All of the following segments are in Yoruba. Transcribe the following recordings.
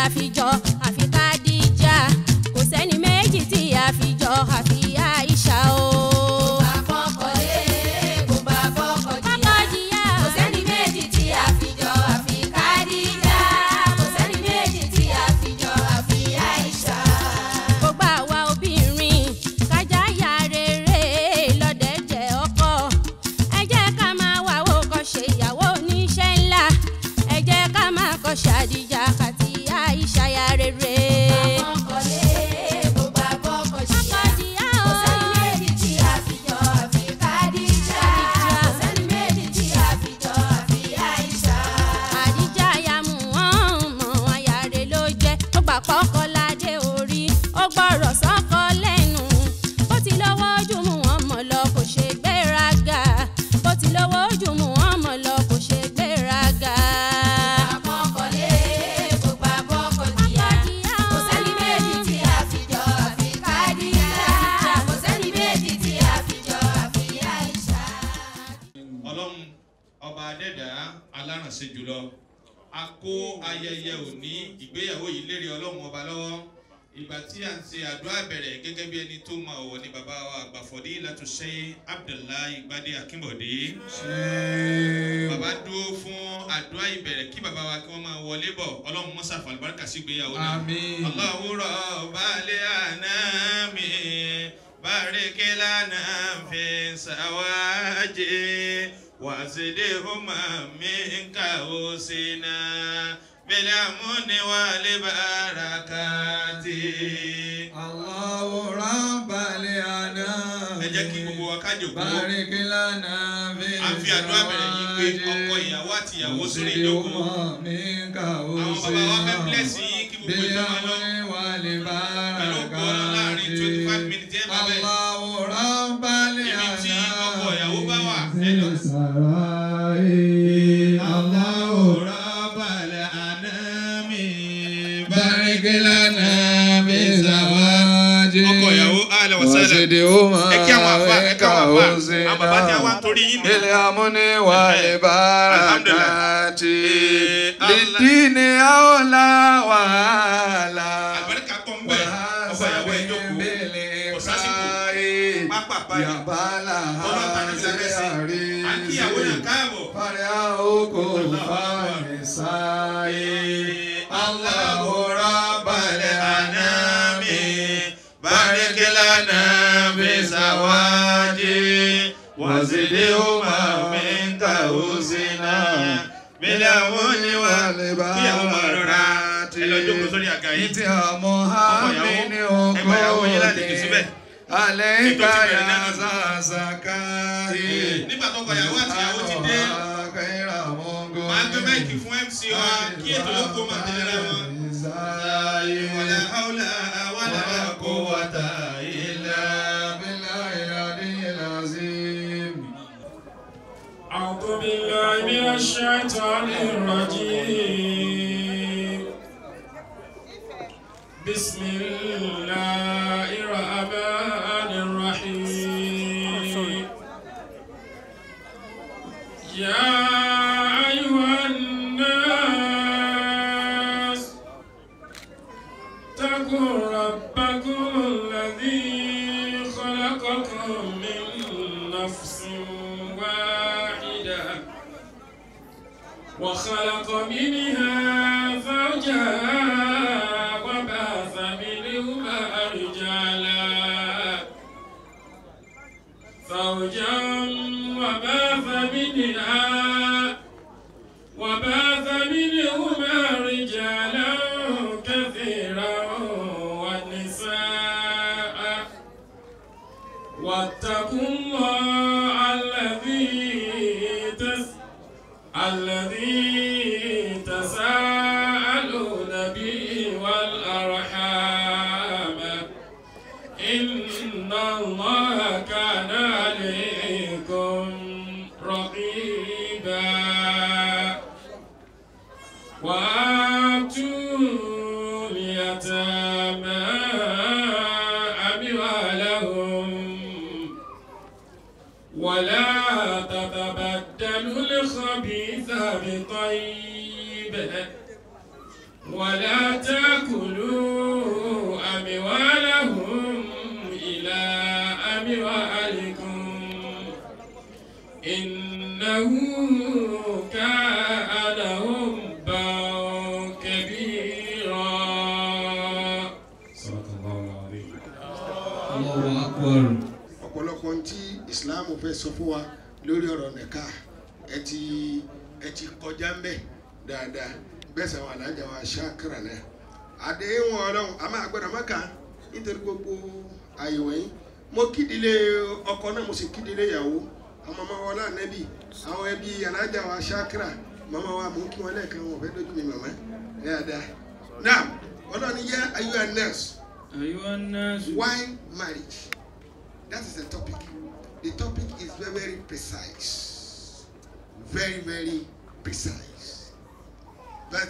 a fi jọ àfi Kádíjà kò sẹ́ni méjì tí a fi jọ àfi Àìṣà o. Khadija àti Àìṣà ya rere. A kó ayẹyẹ òní ìgbéyàwó yìí lérè Ọlọ́run ọba lọ́wọ́ ìgbà tí à ń ṣe àdúrà bẹ̀rẹ̀ gẹ́gẹ́ bí ẹni tó mọ ọ̀wọ̀ ní bàbá wa àgbà Fadilatu Sheikh Abdullahi Gbadé Akínbọ̀dé. Bàbá dúró fún àdúrà ìbẹ̀rẹ̀ kí bàbá wa kí wọ́n máa wọlé bọ̀ Ọlọ́run mọ́sá fàlùbáríkà sí ìgbéyàwó náà. Àmín. Allahu Rabbal anami barik lana fi sawaji وزدهما منك حسنا بالأمن والبركات الله رب الأنام ẹ jẹ́ kí gbogbo wa ká jókòó بارك لنا في a fi àdúrà bẹ̀rẹ̀ yìí pé ọkọ ìyàwó àti ìyàwó sórí ìjókòó àwọn bàbá wa fẹ́ blẹ́sì yín kí gbogbo ìjọ máa lọ pẹ̀lú òkú ọ̀nà láàrin 25 minutes ẹ̀ máa bẹ̀ ibi tí ọkọ ìyàwó bá wà ẹ lọ. Allahu Rabbal Anami barik lana bi zawaji ọkọ ìyàwó alẹ́ wàsálẹ̀ ẹ kí àwọn àfa àwọn bàbá tí a wá ń torí yín nù. ilé amúni wà lè barakati lidini aola wàhálà àlùbáríkà pọ̀ ń bẹ̀ ọkọ ìyàwó ẹ jókòó kò sásìkò pápá yàbálà àrí àkíyàwó yàn káàbọ̀. fàrẹ́ àókò fàrẹ́ sáyé Allahu Rabbal Anami barik lana bi zawaji wazidhuma minka husna bilawuni wa kíyàwó máa rọra ẹ lọ jókòó sórí àga yìí. ìtì àmọ́ àmì ní ọkọ̀ òde alẹ́ ìgbà yà sàṣàkáyé. nígbà tó kọ ìyàwó àti ìyàwó ti dé máa gbé máìkì fún MC wa kí ètò ló kó máa tẹ̀lé ra wọn. wala hawla wala quwwata illa billahil aliyyil azim. A'udhu billahi minash shaitanir rajim. Bismillahir rahmanir rahim. Ya ayyuhan nas taqu rabbakum alladhi khalaqakum min nafsin wahidah wa khalaqa minha zawjaha وباث منهما رجالا كثيرا ونساء واتقوا الله الذي تساءلون به والأرحام إن الله كان عليكم رقيبا وآتوا اليتامى أموالهم ولا تتبدلوا الخبيث بالطيب ولا تأكلوا أموالهم إلى أموالكم إنه كان حبا كبيرا. صدق الله العظيم. الله أكبر. ọ̀pọ̀lọpọ̀ ntí Islam fẹ́ sọ fún wa lórí ọ̀rọ̀ nìka ẹ ti kọjá ń bẹ̀ dáadáa bẹ́ẹ̀ sẹ́wọ̀n alájà wa ṣáàkìrà náà àdéhùn ọlọ́run a máa gbọ́dọ̀ má kà nítorí gbogbo àyẹ̀wò yín mo kídìlé ọkọ náà mo sì kídìlé ìyàwó àwọn ọmọ wọn náà nẹ́bì àwọn ẹbí alájà wa ṣáàkìrà màmá wa mú kí wọn lẹ́ẹ̀kan wọn fẹ́ dójú mi màmá dáadáa náà ọlọ́run yẹ ayúwa nurse. Why marriage? That is the topic. The topic is very, very precise. Very, very precise. But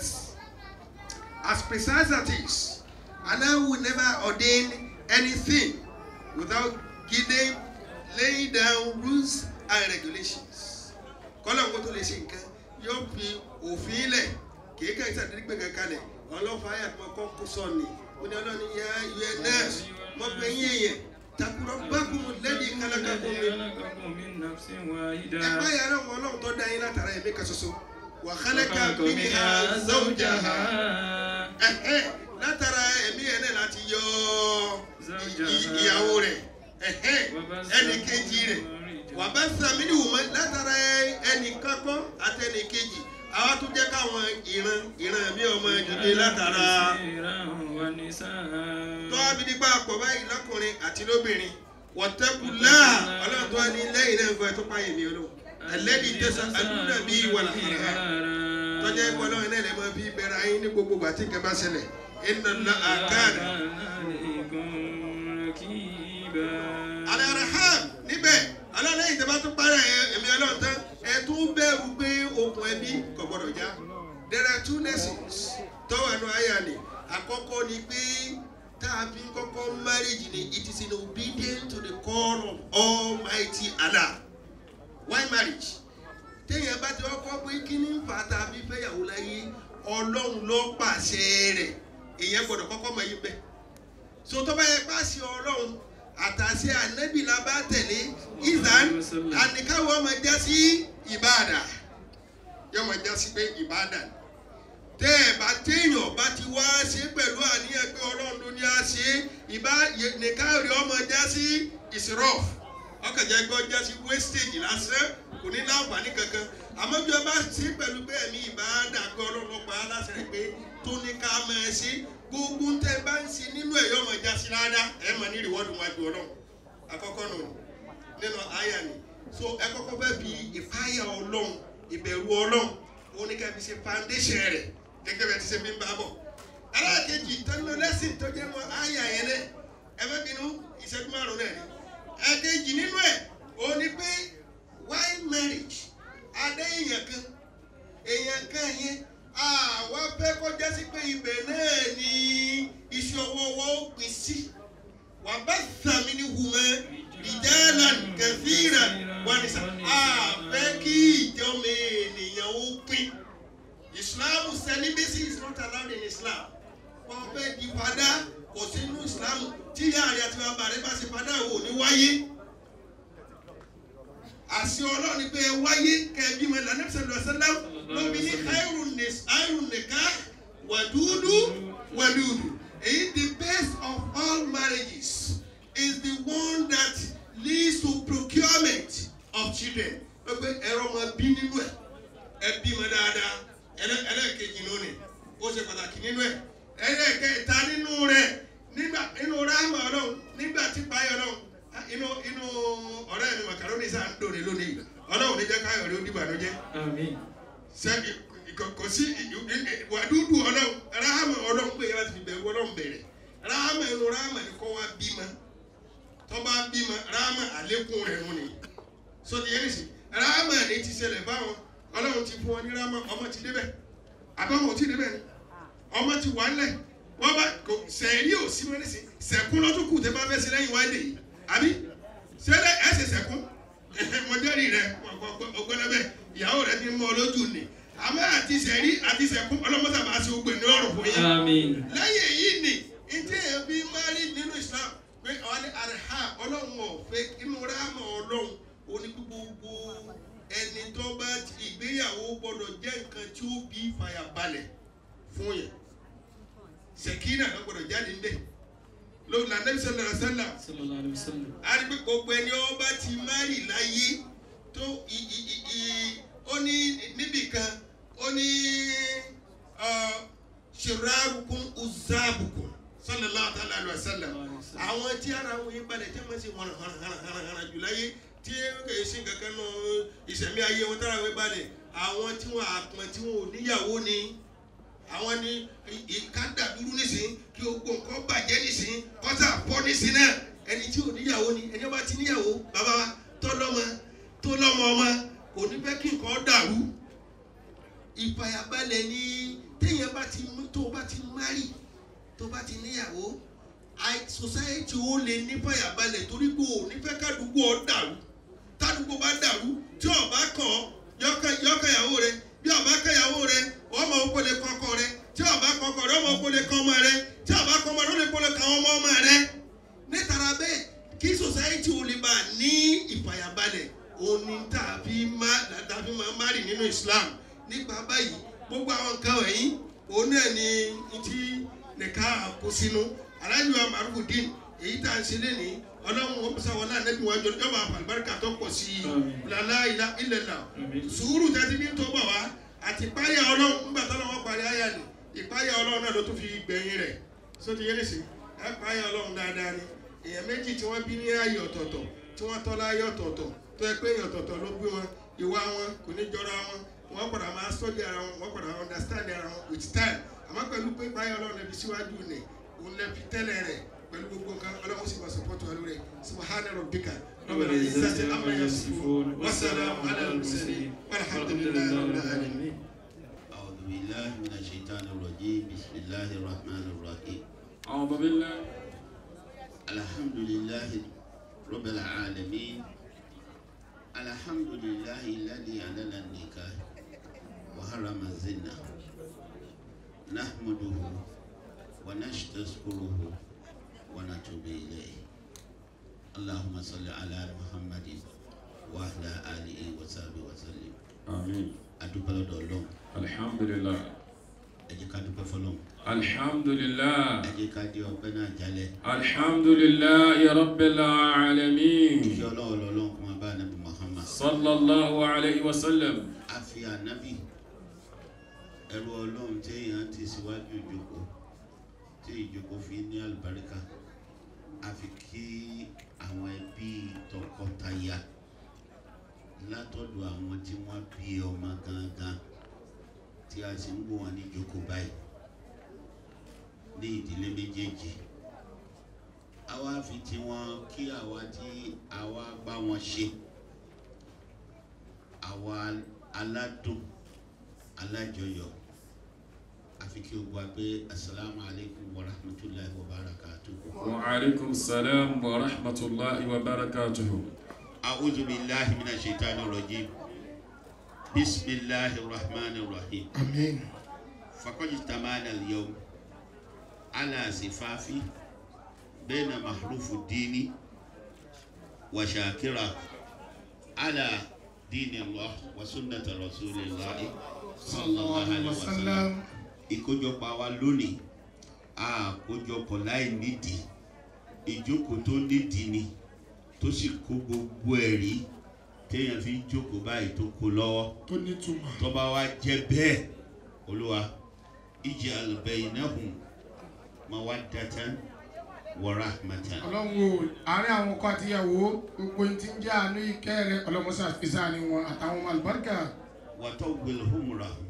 as precise as it is, Allah will never ordain anything without laying down rules and regulations. Kọ́lá ń gbọ́dọ̀ lè ṣe nǹkan yóò fi òfin lẹ̀ kéèké ìsàdédé gbé kankan lẹ̀ ọlọ́fà ayé àti ọkọ̀ kó sọ ni wọ́n ní ọlọ́ni yá UNS wọ́n gbé yín èèyàn takùrọ̀ bákùn lẹ́yìn kálákàkùn mi. ẹgbẹ́ yàrá wọn ọlọ́run tó dá yín látara ẹ̀mí kan ṣoṣo wa khalaqa minha zawjaha látara ẹ̀mí ẹ̀ náà láti yọ ìyàwó rẹ̀ ẹnì kejì rẹ̀ wà bá sàmìlì wùmọ́ látara ẹnì kankan àti ẹnì kejì àwọn tó jẹ́ káwọn ìran mi ọmọ ìdílé látara tó wá bí nípa àpọ̀ báyìí lọ́kùnrin àti lóbìnrin wọ̀tẹ́kùlá ọlọ́run tó wá ní lẹ́yìn náà nǹkan tó páyè mi olóhùn ẹlẹ́dìí tẹ̀sán àdúrà bí wàlà àrà tọ́jà ẹ̀kọ́ ọlọ́run náà lè máa fi bẹ̀rẹ̀ ayé ní gbogbo àti nǹkan bá ṣẹlẹ̀ iná ńlá àkáàdà. Al-Arham níbẹ̀ ọlọ́run ìjọba tó parí ẹ̀mí ọlọ́run tán ẹ̀ tún bẹ̀rù pé okùn ẹbí kò gbọdọ̀ já. There are two lessons tọ́wọ́ ẹnu ayé àná àkọ́kọ́ ni pé tá a fi kọ́kọ́ marriage ni it is in obedience to the call of Almighty Allah. Why marriage? Téèyàn bá ti kọ́kọ́ pé kí ni ń fa tá a fi fẹ́yàwó láyé ọlọ́run ló pàṣẹ rẹ̀ èèyàn gbọ́dọ̀ kọ́kọ́ mọ̀ yín bẹ́ẹ̀. So tó bá yẹ pàṣẹ ọlọ́run àtàṣe ànábì la bá tẹ̀lé ìzàn àníkàwọ́ ọmọ já sí ìbáàdà yóò máa já sí pé ìbáàdà tẹ́ ẹ̀ bá téèyàn bá ti wá ṣe pẹ̀lú àníyàn pé ọlọ́run ló ní á ṣe nìkáwé ọmọ já sí ìsirọ́f ọkàn jẹ́ gbọ́ já sí wastage lásán kò ní láǹfààní kankan àmọ́ bí wọ́n bá ṣe pẹ̀lú pé ẹ̀mí ìbáàdà pé ọlọ́run ló pa á láṣẹ pé tó ní ká máa ṣe gbogbo tẹ́ bá ń ṣe nínú ẹ̀ yóò máa já sí rárá ẹ̀ máa ní rìwọ́dù wájú ọlọ́run àkọ́kọ́ nù nínú àyà ni so ẹ kọ́kọ́ fẹ́ fi ìfáyà ọlọ́run ìbẹ̀rù ọlọ́run oníkàbí ṣe foundation rẹ̀ gẹ́gẹ́ bí ẹ ti ṣe fi ń bá bọ̀. alákejì tọ́lú lẹ́sìn tó jẹ́ mọ́ àyà yẹn náà ẹ fẹ́ bínú ìṣẹ́jú márùn-ún náà ni. ẹ̀kejì nínú ẹ̀ ó ní pé why marriage adé èèyàn kan yẹn àwa fẹ́ kọjá sí pé ibẹ̀ náà ni iṣẹ́ ọwọ́ wa ó pín sí. wà bá sàmì ní hùmẹ́ ìjẹ́lá kẹfìrà wà ní sà àfẹ́ kí ìjọba ènìyàn ó pín. Islam celibacy is not allowed in Islam. Wọ́n fẹ́ di padà kò sínú Islam tí ìyá rẹ̀ àti bàbá rẹ̀ bá ṣe padà wò ní wáyé. Àṣẹ Ọlọ́run ni pé wáyé kẹ́ẹ̀bí mọ́ ìlànà ìṣẹ̀lẹ̀ ọ̀sẹ̀lẹ̀ lóbi ní àìrùn nìka wàdúdú. Èyí the best of all marriages is the one that leads to procurement of children. Wọ́n pe ẹ̀rọ ọmọ bí nínú ẹ̀ ẹbí mọ́ dáadáa. Ẹlẹ́ẹ̀kejì lónìí ó ṣe pàtàkì nínú ẹ̀ ẹlẹ́ẹ̀kẹta nínú rẹ̀ inú ráàmù ọlọ́run nígbà tí páyọ̀ ọlọ́run inú ọ̀rẹ́ mi màkàrónì sáà ń dòrè lónìí ọlọ́run ní jẹ́ káyọ̀ rí ó dìbànújẹ́ sẹ́bi kò sí wàdúdú ọlọ́run ráàmù ọlọ́run pé yàrá ti fi bẹ̀rù ọlọ́run bẹ̀rẹ̀ ráàmù inú ráàmù ni kọ́ wá bímọ tọ́ba bímọ ráàmù àlékún rẹ̀ nù ni sọ́ni yẹn nìsí ráàmù ni ti ṣẹlẹ̀ báwọn ọlọ́run ti fún wọn ní rámọ́ ọmọ ti débẹ̀ àbáwọn ò tí débẹ̀ ni ọmọ ti wà ńlẹ̀ wọ́n bá sẹ̀rí ò sí wọn nísìn sẹ̀kún lọ́tún kù tẹ́ bá fẹ́ sí lẹ́yìn wáyé yìí àbí sẹ́lẹ̀ ẹ̀sẹ̀ sẹ̀kún mọ̀jẹ́rì rẹ̀ ọgbọ́nẹ́bẹ̀ ìyàwó rẹ̀ ti mọ́ ọ lójú ni àmọ́ àti sẹ̀rí àti sẹ̀kún ọlọ́mọdé máa ṣe ogun ní ọ̀rùn fún yín. Àmín. lẹ́yìn èyí ni ìdí ẹ̀bí mari nínú Islam pé àwọn ní àrẹ̀hà ọlọ́run ọ̀fẹ́ inú ráàmù ọlọ́run oní gbogbo ẹni tó bá ti ìgbéyàwó gbọdọ̀ jẹ́ nǹkan tí ó bí fàyàbalẹ̀ fún yẹn sẹ̀kínà ló gbọdọ̀ jáde ńbẹ̀ lóòlù Ànábì sallallahu alaihi wasallam àrí pé gbogbo ẹni ó bá ti mari láyé tó ó ní níbìkan ó ní ṣìráàrùkún uzaabukum sallallahu alaihi wasallam àwọn tí ara wọn yín balẹ̀ tí wọ́n sì wọ́n hàn jù láyé tí kìí sí kankan náà ìṣẹ̀mí ayé wọn tára wọn balẹ̀ àwọn tí wọ́n àpọ̀n tí wọ́n ò níyàwó ni àwọn ní ìkádà dúró nísìn kí gbogbo nǹkan bàjẹ́ nísìn kọ́sà pọ̀ nísìn náà ẹni tí ò níyàwó ni ẹni bá ti níyàwó bàbá wa tó lọ́mọ ọmọ kò ní fẹ́ kí nǹkan dàrú ìfàyàbalẹ̀ ni téèyàn bá ti tó bá ti márì tó bá ti níyàwó society ó lè ní fàyàbalẹ̀ torí pé ò ní fẹ́ kádùúgbò ọ dàrú tádùúgbò bá dàrú tí ó bá kàn yọkàyàwó rẹ bí ó bá kàyàwó rẹ ọmọ òkú lè kọkọ rẹ tí ó bá kọkọ rẹ ọmọ òkú lè kọ ọmọ rẹ tí ó bá kọ ọmọ rẹ ó lè kọ lè kọ ọmọ rẹ nítara bẹ́ẹ̀ kí society ó lè bá ní ìfàyàbalẹ̀ òní tàbí máa márì nínú Islam nípa báyìí gbogbo àwọn nǹkan wọ̀nyí òun náà ni ti nìkan kó sínú aláìní wa Marufudin èyí tá à ń ṣe lénìí ọlọ́run ó pèsè àwọn anábì wọn jọ yọba àlùbáríkà tó pọ̀ sí i lálá ilẹ̀lá sùúrù tẹ́tí ní tó bọ̀ wá àti ìpáyà ọlọ́run nígbà tó lọ́wọ́ parí ayà ni ìpáyà ọlọ́run náà ló tún fi gbẹ̀yìn rẹ̀ sóti yé nìsín ìpáyà ọlọ́run dáadáa ni èèyàn méjì tí wọ́n bí ní ayé ọ̀tọ̀ọ̀tọ̀ tí wọ́n tọ́ láyé ọ̀tọ̀ọ̀tọ̀ tó yẹ pé èèyàn ọ̀tọ̀ọ̀tọ̀ ló gbé wọn ìwà wọn kò ní jọra wọn wọ́n padà máa study ara wọn wọ́n padà understand ara wọn with time àmọ́ pẹ̀lú pé ìpáyà ọlọ́run ẹbí síwájú ni òun lè fi tẹ́lẹ̀ rẹ̀ pẹ̀lú gbogbo nǹkan ọlọ́run sì máa support wa lórí subhana rabbika rabbil izzati amma yasifun wa salamun ala al-mursalin walhamdulillahi rabbil alamin. أعوذ بالله من الشيطان الرجيم بسم الله الرحمن الرحيم أعوذ بالله الحمد لله رب العالمين الحمد لله الذي أذل النكاح وحرم الزنا نحمده ونشكره ونتوب إليه اللهم صل على محمد وعلى آله وصحبه وسلم آمين adúpẹ́ lọ́dọ̀ Ọlọ́run. alhamdulillah. ẹ jẹ́ ká dúpẹ́ fọ́lọ́run. alhamdulillah. ẹ jẹ́ ká di ọpẹ́ náà jálẹ̀. alhamdulillah ya rabbil alamin. ìfẹ́ Ọlọ́run lọ́lọ́run kó máa bá anabi Muhammad. sallallahu alayhi wa sallam. a fi anabi ẹrú Ọlọ́run téèyàn ti síwájú ìjókòó tí ìjókòó fi ní àlùbáríkà a fi kí àwọn ẹbí tọkọtaya látọ̀dọ̀ àwọn tí wọ́n bí ọmọ gangan tí a sì ń wò wọ́n ní ìjókòó báyìí ní ìdílé méjèèjì àwa fi tiwọn kí àwa tí àwa bá wọn ṣe àwa aládùn alájọyọ̀ àfi kí o gbà pé asalaamu alaykum wa rahmatulahi wa barakatuhu. wa alaykum salaam wa rahmatulahi wa barakatuhu. أعوذ بالله من الشيطان الرجيم بسم الله الرحمن الرحيم آمين. فقد اجتمعنا اليوم على صفاف بين محروف الدين وشاكرة على دين الله وسنة رسول الله صلى الله عليه وسلم ìkójọpọ̀ wa lónìí àkójọpọ̀ láì nídìí ìjókòó tó nídìí ni tó sì kó gbogbo ẹ̀rí téèyàn fi jókòó báyìí tó kó lọ́wọ́ tó nítumọ̀ tó bá wá jẹ́ bẹ́ẹ̀ Olúwa ij'al baynahum mawaddatan wa rahmatan. ọlọ́run o àárín àwọn ọkọ àtìyàwó gbogbo tí ń jẹ́ àánú ìkẹ́ rẹ ọlọ́mọṣà fìsàní wọn àtàwọn ọmọ àlùbáríkà. wa tawwil humrahum.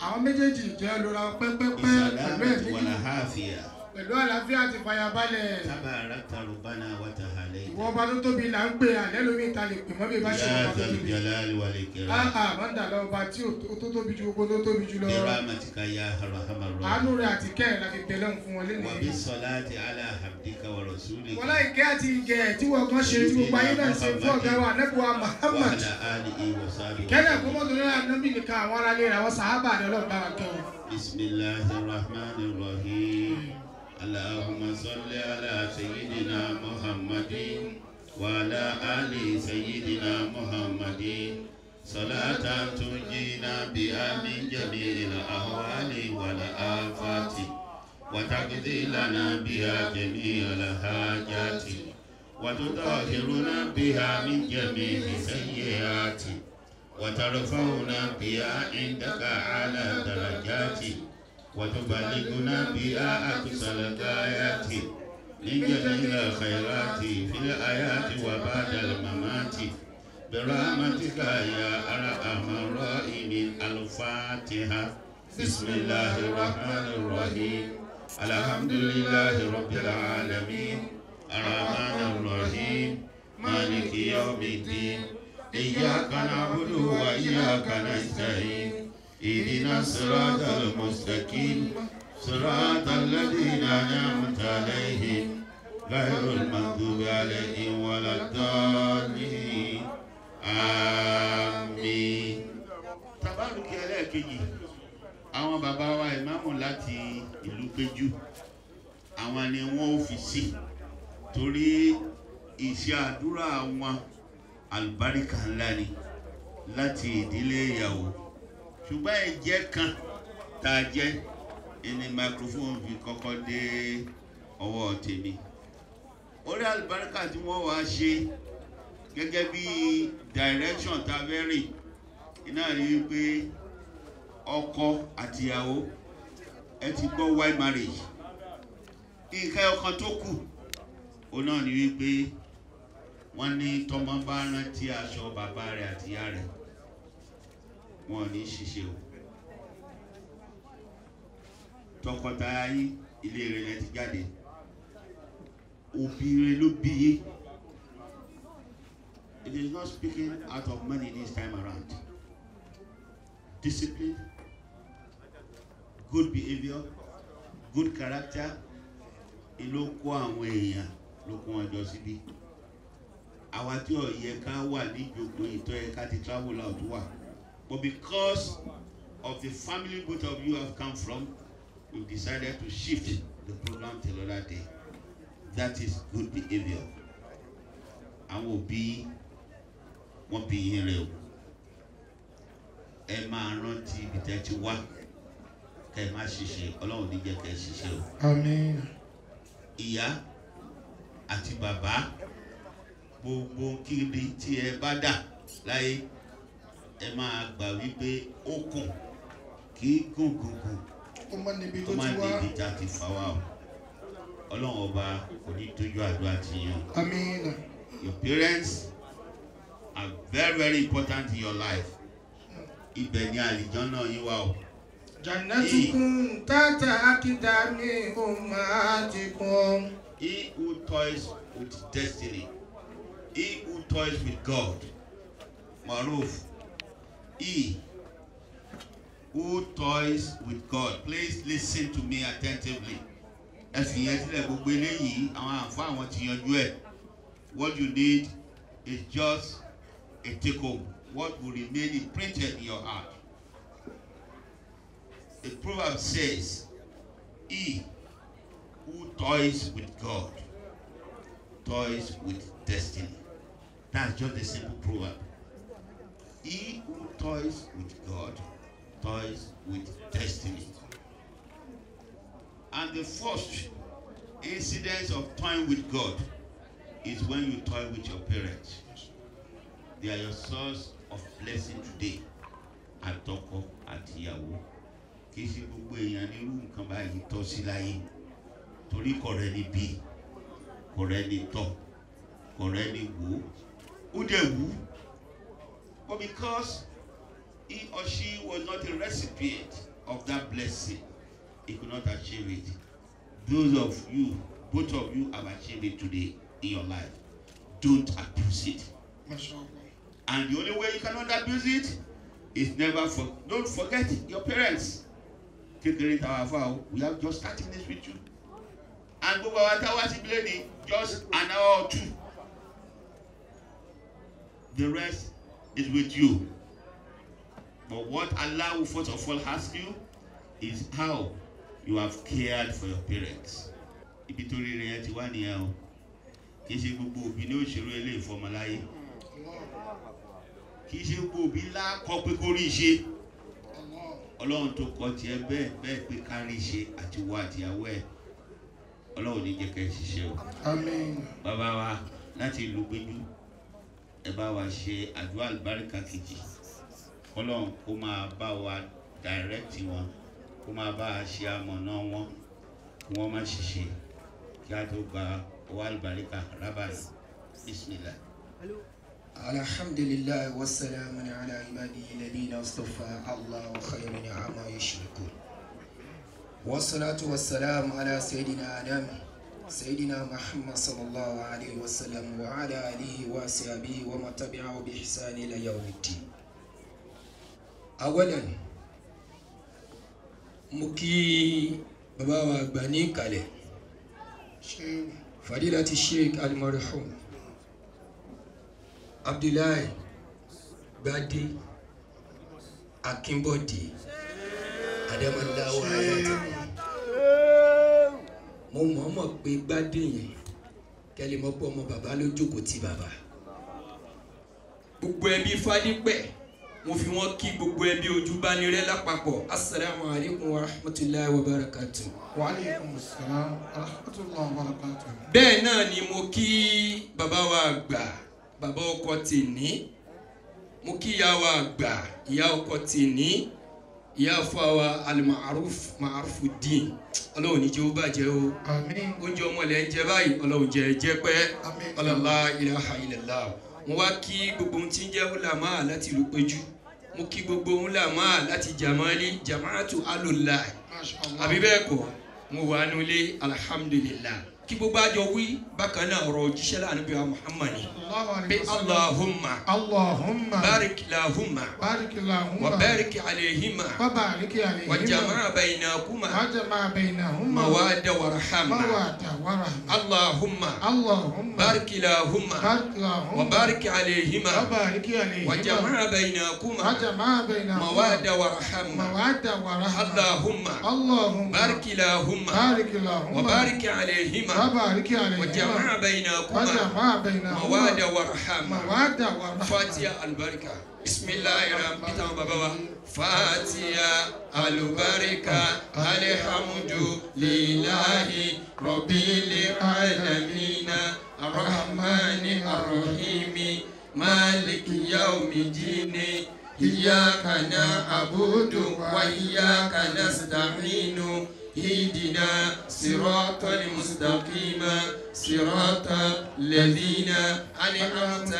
àwọn méjèèjì jẹ́ lóra pẹ́pẹ́pẹ́ pẹ̀lú bisalamati ẹ̀mí wal afiya. pẹ̀lú àlàáfíà àti fàyàbalẹ̀. تبارك ربنا وتعالى ìwọ ọba tó tóbi là ń pè àlẹ́ lómi ìta lè pè mọ́ bí bá ṣe يا ọba tó ذا tóbi. الجلال والإكرام máa ń dà lọ ọba tí ó tó tóbi ju gbogbo tó tóbi jù lọ. برحمتك يا أرحم àánú الراحمين rẹ̀ àti kẹ́ ẹ̀ la fi bẹ̀lẹ̀ fún wọn lẹ́nu. وبالصلاة على عبدك ورسولك wọ́n láì kẹ́ àti ìgẹ̀ tí wọ́n kan ṣe tí gbogbo ayé náà ṣe fún ọ̀gá wa nẹ́bùwà Muhammad. وعلى آله وصحبه kẹ́lẹ́ kó mọ́tò lórí ànábì nìkan àwọn aráalé rẹ̀ àwọn sàhábà rẹ̀ ọlọ́run bá wa kẹ́ wọn. بسم الله الرحمن الرحيم اللهم صل على سيدنا محمد وعلى آل سيدنا محمد صلاة تنجينا بها من جميع الأهوال والآفات وتقضي لنا بها جميع الحاجات وتطهرنا بها من جميع السيئات وترفعنا بها عندك على درجات وتبلغنا بها أقصى الغايات من جميع الخيرات في الآيات وبعد الممات برحمتك يا أرحم الراحمين. الفاتحة. بسم الله الرحمن الرحيم الحمد لله رب العالمين الرحمن الرحيم مالك يوم الدين إياك نعبد وإياك نستعين اهدنا الصراط المستقيم صراط الذين أنعمت عليهم غير المغضوب عليهم ولا الضالين آمين. تبارك ẹlẹ́ẹ̀kejì àwọn bàbá wa ìmáàmù láti ìlú Péjú àwọn ni wọ́n ó fi sí torí iṣẹ́ àdúrà wọn àlùbáríkà ńlá ni láti ìdílé ìyàwó ṣùgbọ́n ẹ̀jẹ̀ kan tá a jẹ́ ẹni microphone fi kọ́kọ́ dé ọwọ́ tèmi orí àlùbáríkà tí wọ́n wá ṣe gẹ́gẹ́ bí direction tá a fẹ́ rìn iná rí i pé ọkọ àtìyàwó ẹ ti gbọ́ why marriage nǹkan ọkàn tó kù òun náà ni wípé wọ́n ní tọmọ bá rántí aṣọ bàbá rẹ̀ àti ìyá rẹ̀ wọn ò ní ṣiṣẹ́ o tọkọtaya yín ilé rẹ̀ lẹ ti jáde òbí rẹ̀ ló bí yé. It is not speaking out of money this time around. Discipline, good behavior, good character ló kó àwọn èèyàn ló kó wọn jọ síbí. Àwa tí ó yẹ ká wà ní ìjókòó ìtọ́ yẹ ká ti travel out wà. But because of the family both of you have come from, we decided to shift the program till another day. That is good behavior. Àwọn òbí wọ́n bí yín rẹ̀ o. Ẹ máa rántí ibi tẹ́ ti wá. Kẹ́ ẹ má ṣiṣẹ́, Ọlọ́run ní jẹ́ kẹ́ ẹ ṣiṣẹ́ o. Àmín. Ìyá àti bàbá gbogbo kíni tí ẹ bá dà láyé ẹ máa gbà wípé ó kùn kí gùngùngùn ó máa níbi tó ó ti máa wá. níbi tá a ti fà wá o. Ọlọ́run ọba kò ní tójú àdúrà ti yan. Àmín. Your parents are very, very important in your life. Ibẹ̀ ni àlìjọ́nà yín wà o. Jannatukum tata akidami ummatikum. He who toys with destiny, he who toys with God, Maruf, he who toys with God. Please listen to me attentively. Ẹ̀sìn yẹn sílẹ̀ gbogbo eléyìí àwọn àǹfà àwọn ti yanjú ẹ̀. What you need is just a take home. What will remain imprinted in your heart. The proverb says, he who toys with God toys with destiny. That's just a simple proverb. He who toys with God toys with destiny. And the first incidence of toying with God is when you toy with your parents. They are your source of blessing today. Àtọkọ àtìyàwó. Kì í ṣe gbogbo èèyàn ní irú nǹkan báyìí tọ́ sí láyé. Torí kò rẹ́ ni bí, kò rẹ́ ni tọ́, kò rẹ́ ni wò. Ó dẹ̀ wù. But because he or she was not a recipient of that blessing, he could not achieve it. both of you have achieved it today in your life. Don't abuse it. And the only way you cannot abuse it is don't forget your parents. We have just starting this with you. And just an hour or two. The rest is with you. But what Allah will first of all ask you is how you have cared for your parents. Ibi tó rí rẹ̀ ti wá nìyẹn o. Kì í ṣe gbogbo òbí ní òṣèré ilé ìfọmọláyé. Kì í ṣe gbogbo òbí ńlá kọ́ pé kó rí ṣe. Ọlọ́run tó kọ tiẹ̀ bẹ́ẹ̀ pé ká rí ṣe àti wọ àtìyàwó ẹ̀. Ọlọ́run ní jẹ́ kẹ́ ṣiṣẹ́ o. Àmín. Bàbá wa láti ìlú Péjú ẹ bá wa ṣe àdúrà àlùbáríkà kejì. Ọlọ́run kó máa bá wa direct wọn, kó máa bá a ṣe amọ̀nà wọn, kí wọ́n má ṣiṣẹ́ kí a tó gba owó àlùbáríkà rábàlì. Bismillah. Alhamdulillah wa salamun ala ibadihi alladhina istafa Allah khayrun amma yushrikun. Wa salatu wa salam ala sayyidina Adam سيدنا محمد صلى الله عليه وسلم وعلى آله وصحبه ومن تبعه بإحسان إلى يوم الدين. أولا مكي بابا بني كالي فضيلة الشيخ المرحوم عبد الله بادي أكيمبودي أدام الله وحياته. Mo mọ̀ pé gbádé yẹn kẹ́lẹ́ mọ́ pé ọmọ bàbá ló jókòó ti bàbá. Gbogbo ẹbí Fádípẹ̀ mo fi wọ́n kí gbogbo ẹbí Ojúbánirẹ́ lápapọ̀. Assalamu alaikum wa rahmatullahi wa barakatuh. Wa alaikum assalam wa rahmatullahi wa barakatuh. Bẹ́ẹ̀ náà ni mo kí bàbá wa àgbà, bàbá ọkọ tèní. Mo kí ìyá wa àgbà, ìyá ọkọ tèní. Ìyá fáwa Al-Ma'rufuddin Ọlọ́run ní jẹ́ ó bàjẹ́ o. Àmín. Oúnjẹ ọmọ ilẹ̀ ń jẹ báyìí Ọlọ́run jẹ́ pẹ́. Àmín. La ilaha illallah. Mo wá kí gbogbo ohun tí ń jẹ́ ulama láti ìlú Péjú. Mo kí gbogbo ulama láti Jamali Jama'atu Alullah. Àbí bẹ́ẹ̀ kọ́ mo wà nulẹ̀ alhamdulillah. Kí gbogbo àjọ wí bákan náà ọ̀rọ̀ òjíṣẹ́ láàrin bí wa Muhammad bí Allahumma barik lahumma wa barik alayhima wa jama'a baynakuma mawadda wa rahma. Allahumma barik lahumma wa barik alayhima wa jama'a baynakuma mawadda wa rahma. Allahumma barik lahumma wa barik alayhima وجمع بينكما مواد ورحمة. فاتحة البركة. بسم الله الرحمن الرحيم. فاتحة البركة. الحمد لله رب العالمين الرحمن الرحيم مالك يوم الدين إياك نعبد وإياك نستعين اهدنا صراط المستقيم صراط الذين أنعمت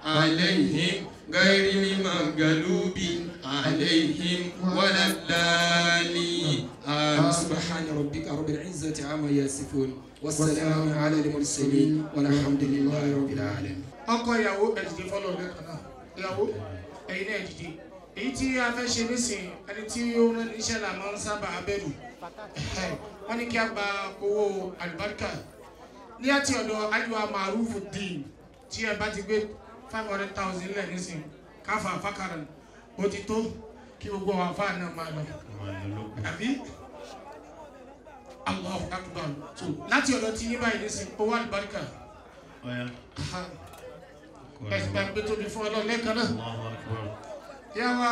عليهم غير المغضوب عليهم ولا الضالين. سبحان ربك رب العزة عما يصفون والسلام على المرسلين والحمد لله رب العالمين. Ọkọ ìyàwó ẹ̀dìdì fọlọ́ lẹ́kan náà. Ìyàwó ẹ̀yin náà ẹ̀dìdì. Èyí tí a fẹ́ ṣe nísìnyí ẹni tí ó rán iṣẹ́ là máa ń sábà abẹ́rù. Wọ́n ní kí a gba owó àlùbáríkà ní àti ọ̀dọ̀ Aliwa Ma'rufuddin tí ẹ bá ti gbé 500,000 lẹ̀ nísìn káfà fákàrà ó ti tó kí gbogbo àwọn afá náà máa lọ. Àbí Allahu Akbar. So láti ọ̀dọ̀ tí yín báyìí nísìn owó àlùbáríkà ẹ̀sìn bá gbé tóbi fún ọlọ́run lẹ́ẹ̀kan náà. Yàwá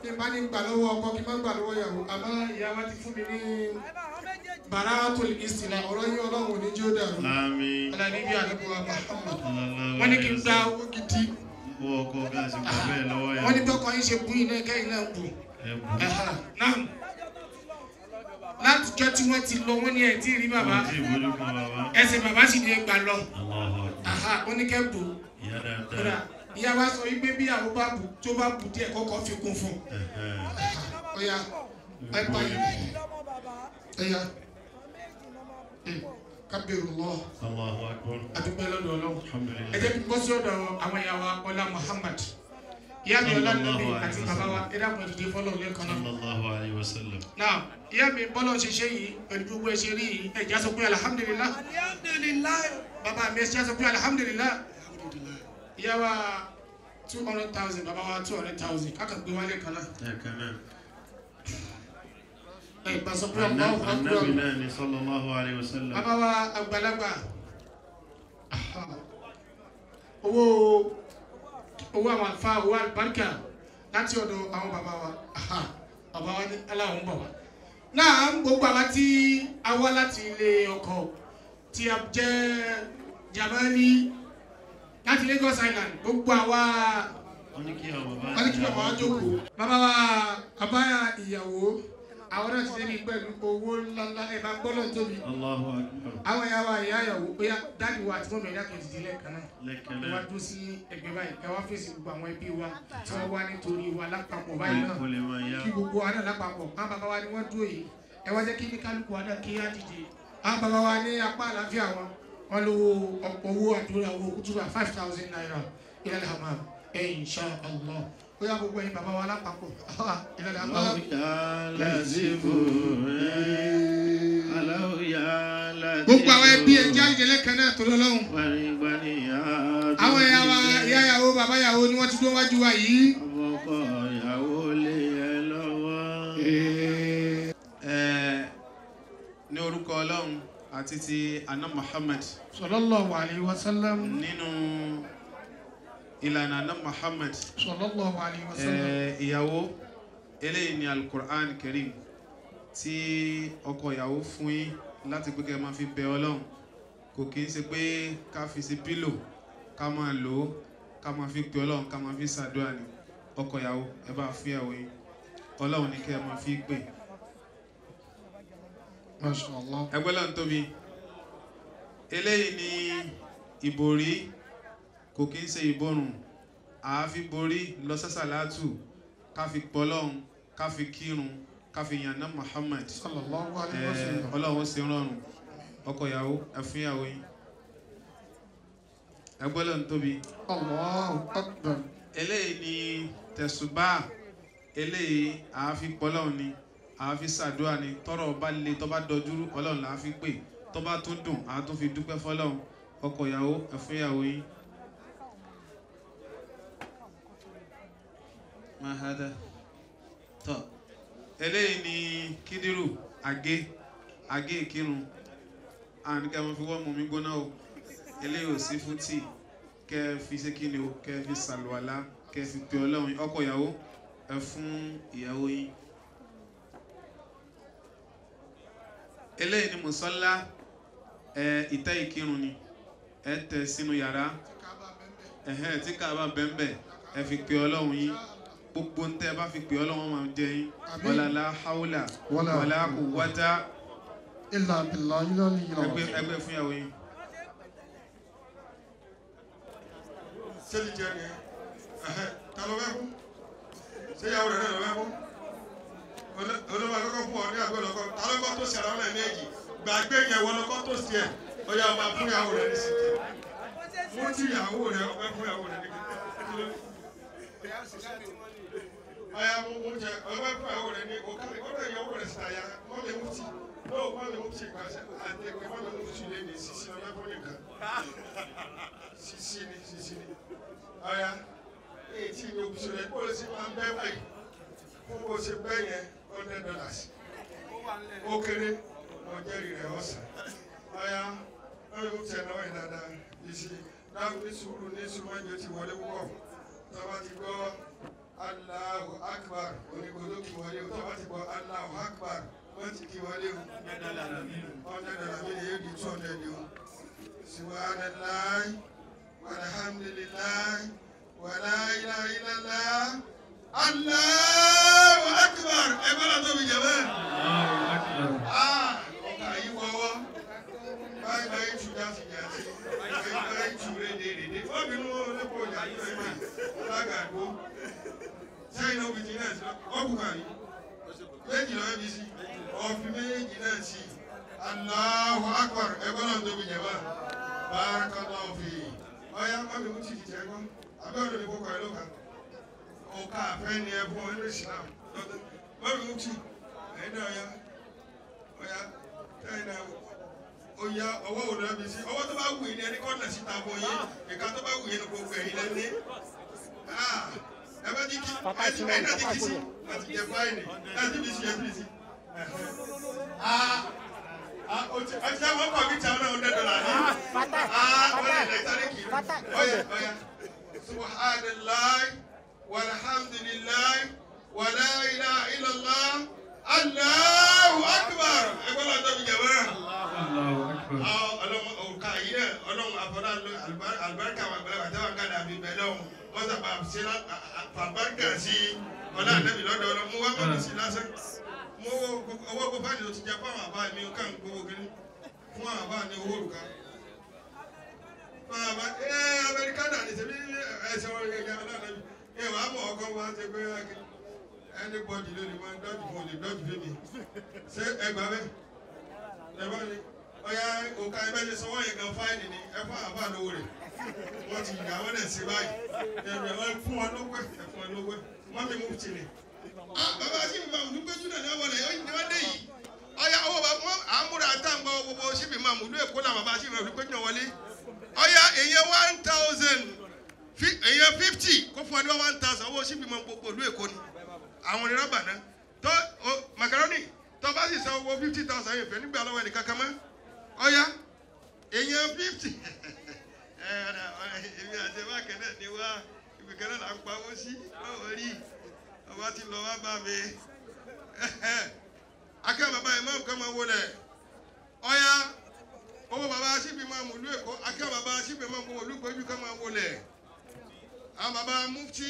ní bá ní gbà lọ́wọ́ ọkọ kí n má gbà lọ́wọ́ ìyàwó àmọ́ ìyá wa ti fún mi ní Bara'atul Istila ọ̀rọ̀ yín ọlọ́run ò ní jí ó dàrú. Ọlọ́run níbi àdúgbò wa Muhammad. Wọ́n ní kí n gba owó gidi. Wọ́n ní tọkọ yín ṣe bùn iná kẹ́yìn náà bù. Náà láti jọ́ tí wọ́n ti lọ wọ́n ní ẹ̀ tí ì rí bàbá. Ẹsẹ̀ bàbá sì ní ẹgbàá lọ. Wọ́n ní kẹ́ bù. Ìyá wa sọ wípé bí àwọn bá bù tó bá bù díẹ̀ kọ́kọ́ fi kún fún. Ọya ẹ pa yìí. Ẹyà Kabirullah. Allahu akbar. Adúgbò lọ́dọ̀ Ọlọ́run. Alhamdulillah. Ẹ jẹ́ kí n bọ́ sí ọ̀dọ̀ àwọn ìyá wa Ọlá Muhammad. Ìyá mi Ọlá Nàbí àti bàbá wa ẹ dákun ìdíje fọ́lọ́ lẹ́ẹ̀kan náà. Sallallahu alayhi wa sallam. Náà ìyá mi bọ́lọ̀ ṣe ṣe yìí pẹ̀lú gbogbo ẹ ṣe rí yìí ẹ já sọ pé alhamdulillah. Alhamdulillah. Bàbá mi ẹ já sọ pé alhamdulillah. Ìyá wa 200,000 bàbá wa 200,000 kákan gbé wálé kan náà. Ẹ bá sọ pé Allahu akbar. Annabi náà ni sallallahu alayhi wa sallam. Bàbá wa àgbàlagbà owó àwọn àlùfáà owó àlùbáríkà láti ọ̀dọ̀ àwọn bàbá wa bàbá wa ní aláwọ̀ ń bọ̀ wá. Náà gbogbo àwa tí a wá láti ilé ọkọ tí a jẹ́ Jamali láti Lagos Island gbogbo àwa wọ́n ní kí àwọn bàbá wọ́n ní kí bàbá wa jókòó. Bàbá wa àbáyà ìyàwó àwọn náà ti débi pẹ̀lú owó ńláńlá ẹ̀ máa gbọ́dọ̀ tóbi. Allahu akbar. Àwọn ìyá wa ìyá ìyàwó bóyá dáàbì wa àti mọ́mí ẹ̀dá kejì dín lẹ́ẹ̀kan náà. Lẹ́ẹ̀kan Ẹ náà. wá dúró sí ẹgbẹ́ báyìí ẹ wá fèsì gbogbo àwọn ẹbí wa tí wọ́n wá nítorí wa lápapọ̀ báyìí náà. Kò lè máa yá. Kí gbogbo wa náà lápapọ̀ àwọn bàbá wa ni wọ́n dúró yìí ẹ wá jẹ́ kí ní kálukú wa náà kí á dìde. Àwọn bàbá wa ní apá àlàáfíà wọn lo ọ̀pọ̀ owó àdúrà owó kútùbà 5,000 naira ilal hamam insha Allah. Bóyá gbogbo ẹ̀yin bàbá wa lápapọ̀ ilal hamam. Gbogbo àwọn ẹbí ẹjẹ́ àjẹlẹ̀ kan náà tó lọ́lọ́run. Àwọn ìyá wa ìyá ìyàwó bàbá ìyàwó ni wọ́n ti dúró wájú wa yìí. Ọkọ ìyàwó lé ẹ lọ́wọ́. Ní orúkọ Ọlọ́run àti ti Anna Muhammad. Sallallahu alayhi wa sallam. Nínú ìlànà Anna Muhammad. Sallallahu alayhi wa sallam. Ìyàwó eléyìí ni Al-Qur'an Karim tí ọkọ ìyàwó fún yín láti pé kẹ́ máa fi bẹ Ọlọ́run kò kí ń ṣe pé ká fi sí pílò ká máa lò ó ká máa fi pe Ọlọ́run ká máa fi ṣàdúrà ní ọkọ ìyàwó ẹ bá fi ìyàwó yín Ọlọ́run ní kẹ́ máa fi pè. Mashallah. Ẹgbẹ́ lọ́n tóbi eléyìí ni ìbòrí kò kí ń ṣe ìborùn àáfi borí lọ sásàlátù ká fi pọ̀ Ọlọ́run ká fi kírun ká fi yànnà Muhammad. Sallallahu alayhi wa sallam. Ọlọ́run ṣe rọrùn ọkọ ìyàwó ẹ fún ìyàwó yín ẹgbẹ́ lọ́n tóbi. Allahu akbar. Eléyìí ni tẹ̀sùbá eléyìí àáfi pọ̀ Ọlọ́run ni àáfi ṣàdúrà ni tọ́rọ̀ bá le tó bá dojúrú Ọlọ́run là á fi pè tó bá tún dùn àá tún fi dúpẹ́ fọ́lọ́run ọkọ ìyàwó ẹ fún ìyàwó yín. Mahada tọ́ eléyìí ni kídírù àgé ìkírun àníkà máa fi wọ́n mú mi gbóná o eléyìí ò sí fún tíì kẹ́ fi ṣe kí ni o kẹ́ fi ṣàlùwàlá kẹ́ fi pe Ọlọ́run ọkọ ìyàwó ẹ fún ìyàwó yín. Eléyìí ni mùsọ́lá ìtẹ́ ìkírun ni ẹ tẹ̀ sínú yàrá tí Káàbà bẹ́ẹ̀ ẹ fi pe Ọlọ́run yín gbogbo ń tẹ́ ẹ bá fi pe Ọlọ́run máa jẹ yín wàlá haúlà wàlá quwwata illa billahi ẹgbẹ́ fún ìyàwó yín. Sẹ́lì jẹ́ ni ta ló fẹ́ fún? Ṣé ìyàwó rẹ̀ náà ló fẹ́ fún? Olóòwò akọ́kọ́ fún ọ ní àgbẹ̀ lọ́kọ́. Ta ló kọ́ tó ṣe àwọn ẹ̀mí èjì? Gbàgbé yẹn wọ́n lọ́kọ́ tó ṣe ẹ̀. Ó yá ọba fún ìyàwó rẹ̀ ní síkì. Mú tí ìyàwó rẹ̀ ọbẹ̀ fún ìyàwó rẹ̀ ní kíkọ́. Ọya mú jẹ ọbẹ̀ fún ìyàwó rẹ̀ ní òkàlẹ̀. Ó lè ìyàwó rẹ̀ ṣàyà. Wọ́n lè mú tí. Lóò wọ́n lè mú tí ìgbàṣẹ́. Àtẹ̀gbẹ́ wọ́n lè mú tí lé ní sísí ọbẹ̀ fún nìkan. Sísí ni. Ọya èyí ni òkúsù rẹ̀ kó o sì máa ń bẹ́ báyìí. Fún bó ṣe bẹ́ yẹn $100. Ó kéré wọ́n jẹ́rìí rẹ̀ ọ̀sán. Ọya wọ́n yóò tẹ̀ náà yìí dáadáa. Ìsì dáhùn ní sùúrù ẹjọ́ ti wọlé púpọ̀. Tọ́ba ti gbọ́ Allahu Akbar onígbòdó kì wọlé o. Tọ́ba ti gbọ́ Allahu Akbar wọ́n ti kì wọlé o. $100 mi ni yóò di 200 o. Subhanallahi walhamdulillahi wala ilaha illallah. Allahu Akbar. Ẹgbẹ́ náà tóbi jẹ bẹ́ẹ̀. Ọkà yìí wọ́wọ́. Báyìí báyìí tù jáde jáde. Báyìí tù rédèrèdè. Fọ́bìnú olóko ìjà yìí fẹ́ mi. Lágàdó. Sẹ́yìn náà bìtì náà sí. Ọkùnkà yìí. Méjì lọ́wọ́ bí sí. Ọ̀fìn méjì náà sí. Allahu Akbar. tóbi yẹn wá barakallahu fi ọ̀yá mọ́mí mú títí jẹ́ kọ́ abẹ́rẹ́ ní kókó ẹ̀ ló kàn ọ̀ka àfẹ́ ni ẹ fún ẹnu Islam mọ́mí mú tì ẹ̀yin náà ọ̀yá ẹ̀yin náà ọ̀yá ọwọ́ òun náà bí sí ọwọ́ tó bá wù yín ni ẹni kọ́ nà síta bọ̀ yín ìka tó bá wù yín ni gbogbo ẹ̀yin lẹ́ni ẹ bá jí kí ẹ̀yin náà jí kí sí láti jẹ fáìnì láti bí sí ẹ bí sí. Ọjọ́ wọn kọ̀ mí tàwọn náà $100 ní. Ọ̀yà. Subhanallah walhamdulillah wala ilaha illallah Allahu akbar. Ẹgbẹ́ náà tóbi jẹ̀ wẹ́rẹ́. Ọlọ́run òkà yìí náà ọlọ́run àfọlá àlùbáríkà wà gbẹ́lẹ́ àtàwọn kàdà àbí bẹ́ẹ̀ lọ́wọ́ wọ́n sábà ṣe àbáríkà sí ọlá àdẹ́bì lọ́dọ̀ ọlọ́run mú wá mọ̀ sí lásán. Mo owó gbogbo báyìí ló ti jẹ fún àwọn àbá mi kàn gbowó kiri fún àwọn àbá ní owó òrùka. Fún àwọn àbá Amẹ́ríkà náà ní sẹ́bí ẹsẹ̀ wọn gẹ́gẹ́ aláàbí. Wàá mọ̀ ọkọ̀ wa ṣe pé anybody ló lè máa dọ́jú fún olè dọ́jú fún mi. Ṣé ẹgbà bẹ́ẹ̀? Ẹ̀bá ni ọ̀yà òkà ẹgbẹ́ ṣe sọ wọ́n yẹn gan fáìlì ni ẹ fún àbá lówó rẹ̀. Wọ́n ti yà wọ́n lẹ̀ sí báyìí. Ẹ̀rọ fún wọn lówó ẹ̀ fún wọn lówó ẹ̀. Mọ́mí mú ti rìn. Bàbá sí mi máa ń dúpẹ́ jù náà ní ọwọ́ rẹ̀ ní wọ́n dé yìí. Ọ̀yà owó bàbá àmúra àtàǹgbọ̀ gbogbo síbi máa mú ìlú Èkó làwọn bàbá sí mi máa dúpẹ́ jù náà wọlé. Ọ̀yà èèyàn 1000 èèyàn 50 kó fún ọ ní 1000 owó síbi máa gbogbo ìlú Èkó ni. Àwọn onírọ́bà náà tó macaroni tó bá sì san owó 50,000 yẹn fẹ́ nígbà lọ́wọ́ ẹnì kankan mọ́. Ọ̀yà èèyàn 50 èmi àti ẹ̀fà kẹ́nẹ̀ ni wá ibìkan náà là ń pawó sí báwo rí ọba ti lọ wá bá mi akẹ́ bàbá imam kan máa wọlé ọ̀yá owó bàbá síbi máa mú ìlú Èkó akẹ́ bàbá síbi máa mú olúgbòjú kan máa wọlé àwọn bàbá mufti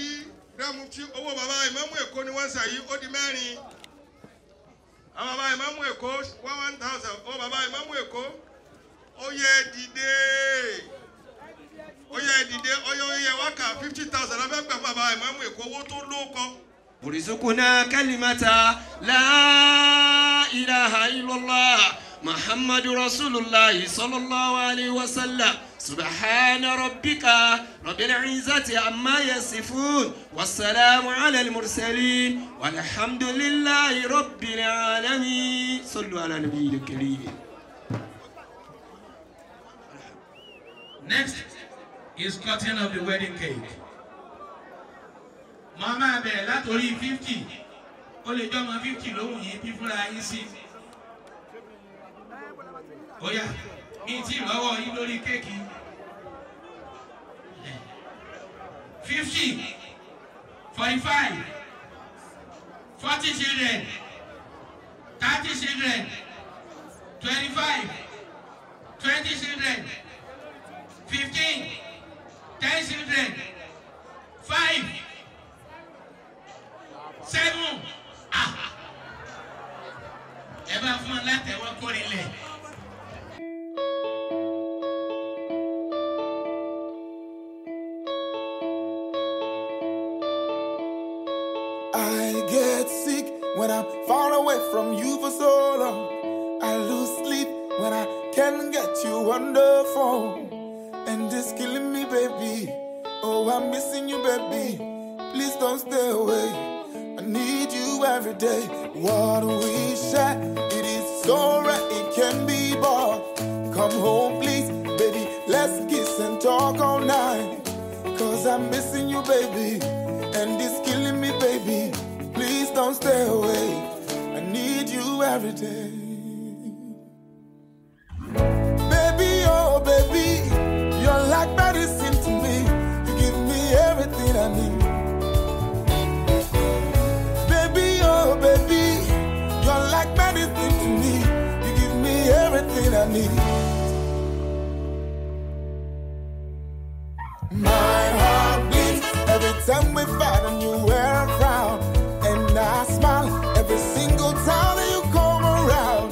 grand mufti owó bàbá imam Èkó ni wọ́n ṣàyí ó di 4 àwọn bàbá imam Èkó 1000 owó bàbá imam Èkó ó yẹ dìde oyè wákà 50,000 la fẹ́ gbà fún bàbá ìmáàmù Èkó owó tó lóko. ورزقنا كلمة لا إله إلا الله محمد رسول الله صلى الله عليه وسلم سبحان ربك رب العزة عما يصفون والسلام على المرسلين والحمد لله رب العالمين صلوا على النبي الكريم. Next is cutting of the wedding cake. Mama bẹ̀rẹ̀ látòrí 50. Ó lè jọ́ ọmọ 50 lóhùn yìí bí fúnra yín sí. Ó yá, mi tí lọ́wọ́ yín lórí kéèkì. 50, 45, 40 children, 30 children, 25, 20 children, 15, 10 children, 5, 7. Ẹ bá fún ọ látẹ̀wọ́ kórìlẹ̀. I get sick when I'm far away from you for so long. I lose sleep when I can't get you on the phone. And it's killing me, baby. Oh, I'm missing you, baby. Please don't stay away. I need you every day. What we share, it is so right, it can be bought. Come home, please, baby. Let's kiss and talk all night. Cause I'm missing you, baby. And it's killing me, baby. Please don't stay away. I need you every day. Baby, oh baby, you're like medicine to me. You give me everything I need. Baby, oh baby, you're like medicine to me. You give me everything I need. My heart beats every time we fight and you wear a frown. And I smile every single time that you come around.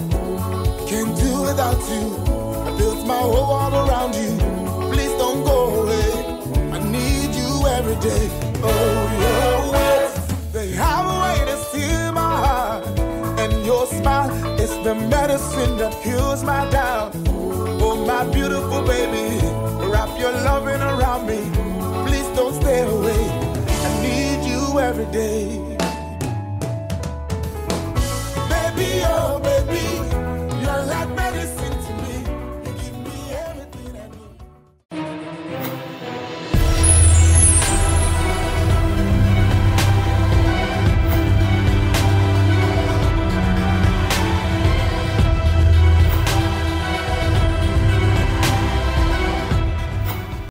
Can't do without you. I built my whole world around you. Please don't go away. I need you every day. Oh, your words, they have a way to steal my heart. And your smile is the medicine that cures my doubt.